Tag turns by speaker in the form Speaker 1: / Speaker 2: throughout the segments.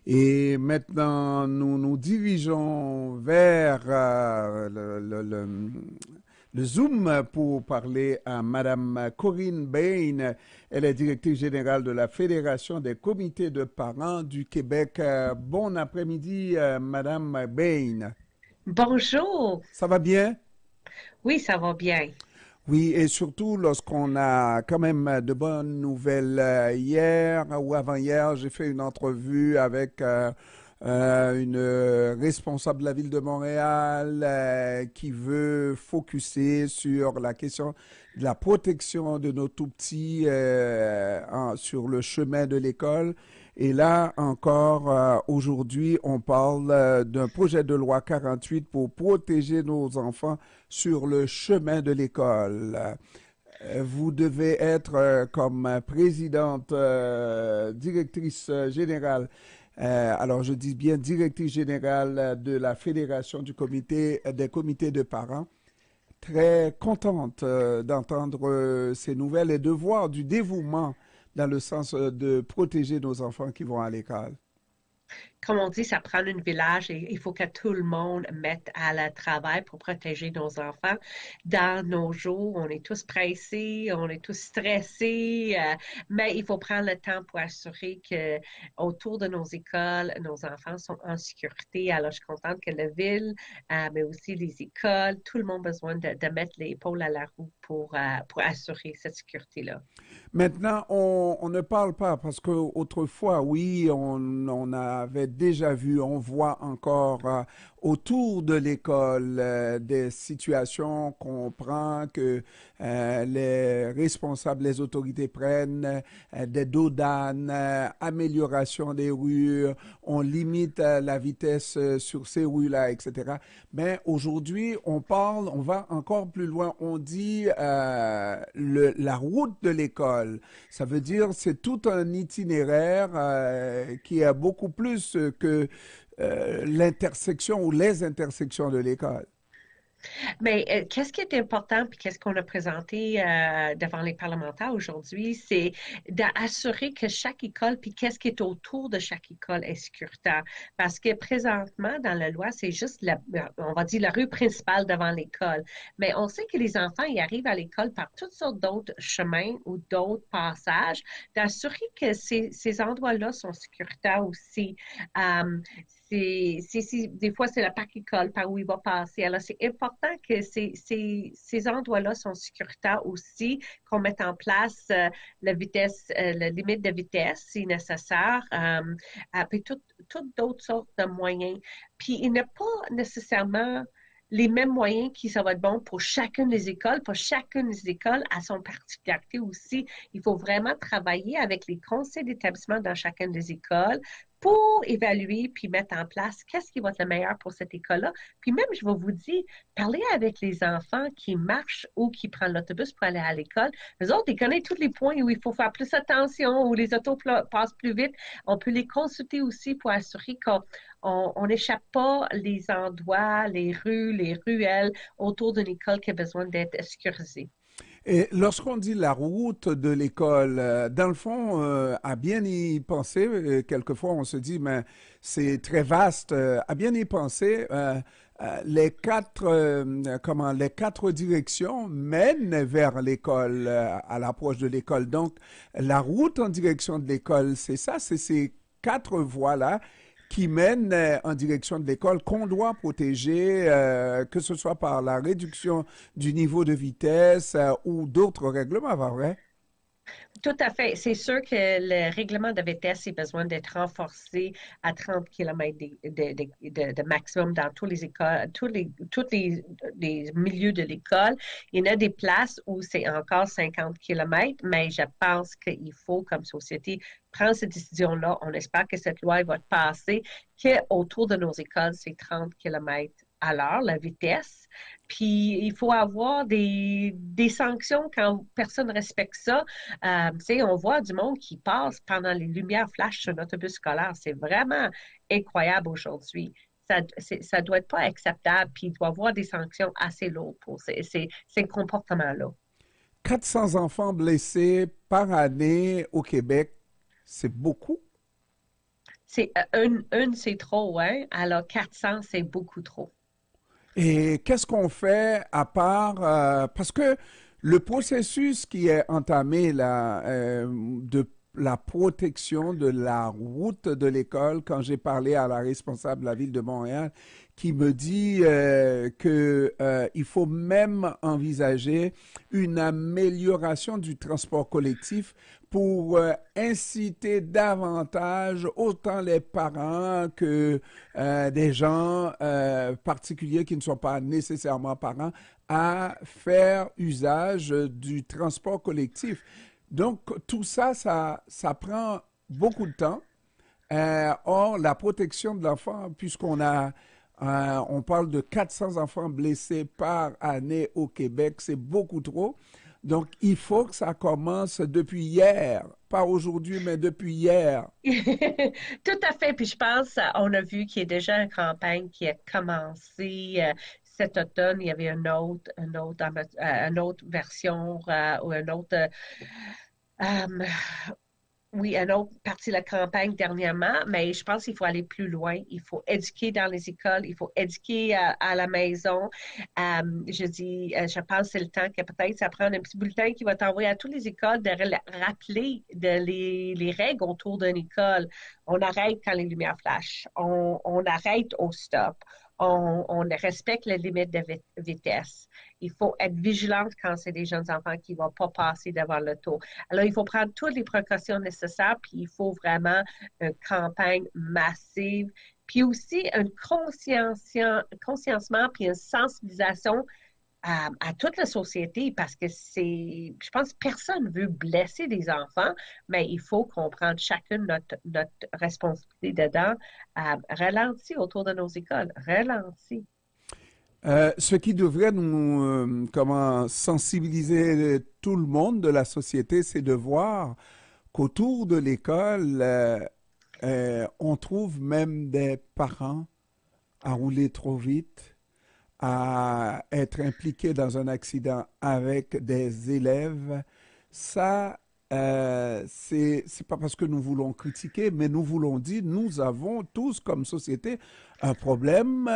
Speaker 1: Et maintenant, nous nous dirigeons vers le Zoom pour parler à Madame Corinne Bain. Elle est directrice générale de la Fédération des comités de parents du Québec. Bon après-midi, Madame Bain.
Speaker 2: Bonjour.
Speaker 1: Ça va bien?
Speaker 2: Oui, ça va bien.
Speaker 1: Oui, et surtout lorsqu'on a quand même de bonnes nouvelles. Hier ou avant-hier, j'ai fait une entrevue avec une responsable de la ville de Montréal qui veut focuser sur la question de la protection de nos tout-petits sur le chemin de l'école. Et là encore, aujourd'hui, on parle d'un projet de loi 48 pour protéger nos enfants sur le chemin de l'école. Vous devez être comme présidente, directrice générale, alors je dis bien directrice générale de la Fédération du comité, des comités de parents. Très contente d'entendre ces nouvelles et de voir du dévouement dans le sens de protéger nos enfants qui vont à l'école.
Speaker 2: Comme on dit, ça prend un village et il faut que tout le monde mette à le travail pour protéger nos enfants. Dans nos jours, on est tous pressés, on est tous stressés, mais il faut prendre le temps pour assurer que autour de nos écoles, nos enfants sont en sécurité. Alors, je suis contente que la ville, mais aussi les écoles, tout le monde a besoin de mettre l'épaule à la roue pour assurer cette sécurité-là.
Speaker 1: Maintenant, on ne parle pas parce que autrefois, oui, on avait déjà vu, on voit encore autour de l'école des situations qu'on prend, que les responsables, les autorités prennent des dos d'âne, amélioration des rues, on limite la vitesse sur ces rues-là, etc. Mais aujourd'hui, on parle, on va encore plus loin, on dit la route de l'école. Ça veut dire c'est tout un itinéraire qui a beaucoup plus que l'intersection ou les intersections de l'école.
Speaker 2: Mais qu'est-ce qui est important, puis qu'est-ce qu'on a présenté devant les parlementaires aujourd'hui, c'est d'assurer que chaque école, puis qu'est-ce qui est autour de chaque école est sécuritaire. Parce que présentement, dans la loi, c'est juste, on va dire, la rue principale devant l'école. Mais on sait que les enfants, ils arrivent à l'école par toutes sortes d'autres chemins ou d'autres passages, d'assurer que ces endroits-là sont sécuritaires aussi. Euh, des fois, c'est la parc école par où il va passer. Alors, c'est important que ces endroits-là sont sécuritaires aussi, qu'on mette en place la vitesse, la limite de vitesse si nécessaire, puis toutes d'autres sortes de moyens. Puis, il n'y a pas nécessairement les mêmes moyens qui ça va être bon pour chacune des écoles. Pour chacune des écoles a son particularité aussi. Il faut vraiment travailler avec les conseils d'établissement dans chacune des écoles pour évaluer puis mettre en place qu'est-ce qui va être le meilleur pour cette école-là. Puis même, je vais vous dire, parler avec les enfants qui marchent ou qui prennent l'autobus pour aller à l'école. Les autres, ils connaissent tous les points où il faut faire plus attention, où les autos passent plus vite. On peut les consulter aussi pour assurer qu'on n'échappe pas les endroits, les rues, les ruelles autour d'une école qui a besoin d'être sécurisée.
Speaker 1: Et lorsqu'on dit la route de l'école, dans le fond, à bien y penser, quelquefois on se dit, mais c'est très vaste. À bien y penser, les quatre directions mènent vers l'école, à l'approche de l'école. Donc, la route en direction de l'école, c'est ça, c'est ces quatre voies-là qui mènent en direction de l'école qu'on doit protéger, que ce soit par la réduction du niveau de vitesse ou d'autres règlements, pas vrai?
Speaker 2: Tout à fait. C'est sûr que le règlement de vitesse a besoin d'être renforcé à 30 km de maximum dans tous les écoles, les milieux de l'école. Il y en a des places où c'est encore 50 km, mais je pense qu'il faut, comme société, prendre cette décision-là. On espère que cette loi va passer, qu'autour de nos écoles, c'est 30 km à l'heure, la vitesse. Puis, il faut avoir des sanctions quand personne ne respecte ça. On voit du monde qui passe pendant les lumières flash sur l'autobus scolaire. C'est vraiment incroyable aujourd'hui. Ça doit être pas acceptable, puis il doit y avoir des sanctions assez lourdes pour ces comportements-là.
Speaker 1: 400 enfants blessés par année au Québec, c'est beaucoup.
Speaker 2: une, c'est trop, hein? Alors, 400, c'est beaucoup trop.
Speaker 1: Et qu'est-ce qu'on fait à part, parce que le processus qui est entamé là, de la protection de la route de l'école, quand j'ai parlé à la responsable de la ville de Montréal, qui me dit que il faut même envisager une amélioration du transport collectif pour inciter davantage autant les parents que des gens particuliers qui ne sont pas nécessairement parents à faire usage du transport collectif. Donc, tout ça, ça prend beaucoup de temps. Or, la protection de l'enfant, on parle de 400 enfants blessés par année au Québec, c'est beaucoup trop. Donc, il faut que ça commence depuis hier, pas aujourd'hui, mais depuis hier.
Speaker 2: Tout à fait. Puis je pense, on a vu qu'il y a déjà une campagne qui a commencé cet automne. Il y avait une autre version ou une autre euh, oui, une autre partie de la campagne dernièrement, mais je pense qu'il faut aller plus loin. Il faut éduquer dans les écoles, il faut éduquer à la maison. Je pense que c'est le temps que peut-être ça prend un petit bulletin qui va t'envoyer à toutes les écoles de rappeler les règles autour d'une école. On arrête quand les lumières flashent. On arrête au stop. On respecte les limites de vitesse. Il faut être vigilante quand c'est des jeunes enfants qui ne vont pas passer devant l'auto. Alors, il faut prendre toutes les précautions nécessaires, puis il faut vraiment une campagne massive, puis aussi un consciencement, puis une sensibilisation à toute la société parce que je pense que personne ne veut blesser des enfants, mais il faut qu'on prenne chacune notre responsabilité dedans. Ralenti autour de nos écoles, ralenti.
Speaker 1: Ce qui devrait nous comment sensibiliser tout le monde de la société, c'est de voir qu'autour de l'école, on trouve même des parents à rouler trop vite, à être impliqués dans un accident avec des élèves. Ça, c'est pas parce que nous voulons critiquer, mais nous voulons dire, nous avons tous comme société un problème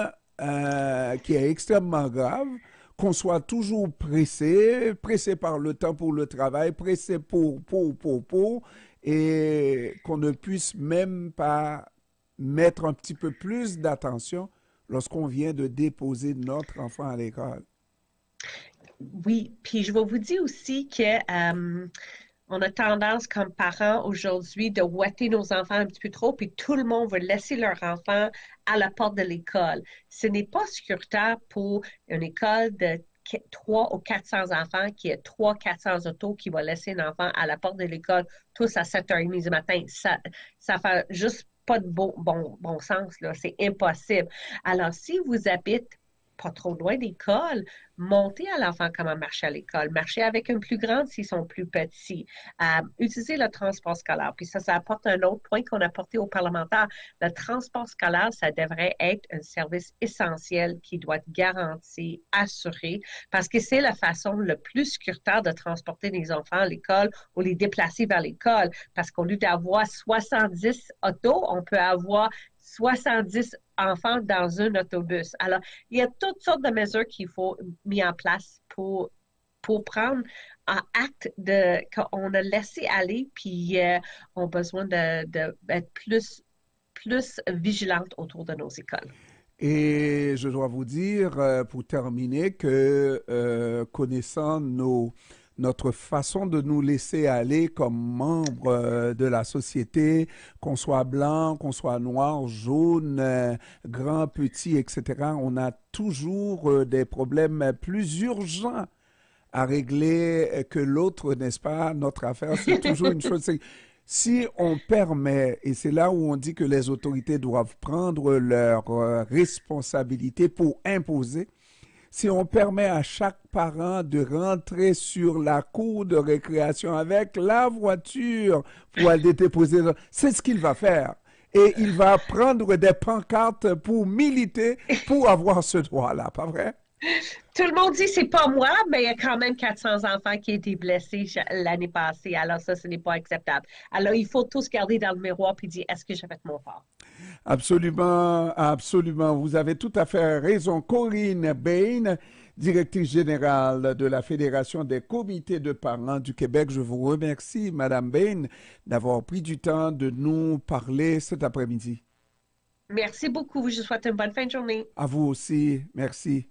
Speaker 1: qui est extrêmement grave, qu'on soit toujours pressé par le temps pour le travail, pressé et qu'on ne puisse même pas mettre un petit peu plus d'attention lorsqu'on vient de déposer notre enfant à l'école.
Speaker 2: Oui, puis je vais vous dire aussi que on a tendance comme parents aujourd'hui de ouater nos enfants un petit peu trop, puis tout le monde veut laisser leur enfant à la porte de l'école. Ce n'est pas sécuritaire pour une école de 3 ou 400 enfants qui a 300-400 autos qui va laisser un enfant à la porte de l'école tous à 7h30 du matin. Ça fait juste pas de bon sens, là. C'est impossible. Alors, si vous habitez pas trop loin d'école, montez à l'enfant comment marcher à l'école, marcher avec une plus grande s'ils sont plus petits, utiliser le transport scolaire. Puis ça apporte un autre point qu'on a porté aux parlementaires. Le transport scolaire, ça devrait être un service essentiel qui doit être garanti, assuré, parce que c'est la façon le plus sécuritaire de transporter les enfants à l'école ou les déplacer vers l'école. Parce qu'au lieu d'avoir 70 autos, on peut avoir 70 enfants dans un autobus. Alors, il y a toutes sortes de mesures qu'il faut mis en place pour prendre un acte qu'on a laissé aller, puis on a besoin d'être plus vigilante autour de nos écoles.
Speaker 1: Et je dois vous dire, pour terminer, que connaissant notre façon de nous laisser aller comme membres de la société, qu'on soit blanc, qu'on soit noir, jaune, grand, petit, etc., on a toujours des problèmes plus urgents à régler que l'autre, n'est-ce pas? Notre affaire, c'est toujours une chose. Si on permet, et c'est là où on dit que les autorités doivent prendre leurs responsabilités pour imposer, si on permet à chaque parent de rentrer sur la cour de récréation avec la voiture pour aller déposer, c'est ce qu'il va faire. Et il va prendre des pancartes pour militer pour avoir ce droit-là, pas vrai?
Speaker 2: Tout le monde dit c'est pas moi, mais il y a quand même 400 enfants qui ont été blessés l'année passée. Alors ça, ce n'est pas acceptable. Alors il faut tous garder dans le miroir puis dire est-ce que j'ai fait mon part?
Speaker 1: Absolument, absolument. Vous avez tout à fait raison. Corinne Bain, directrice générale de la Fédération des comités de parents du Québec. Je vous remercie, Madame Bain, d'avoir pris du temps de nous parler cet après-midi.
Speaker 2: Merci beaucoup. Je vous souhaite une bonne fin de journée.
Speaker 1: À vous aussi. Merci.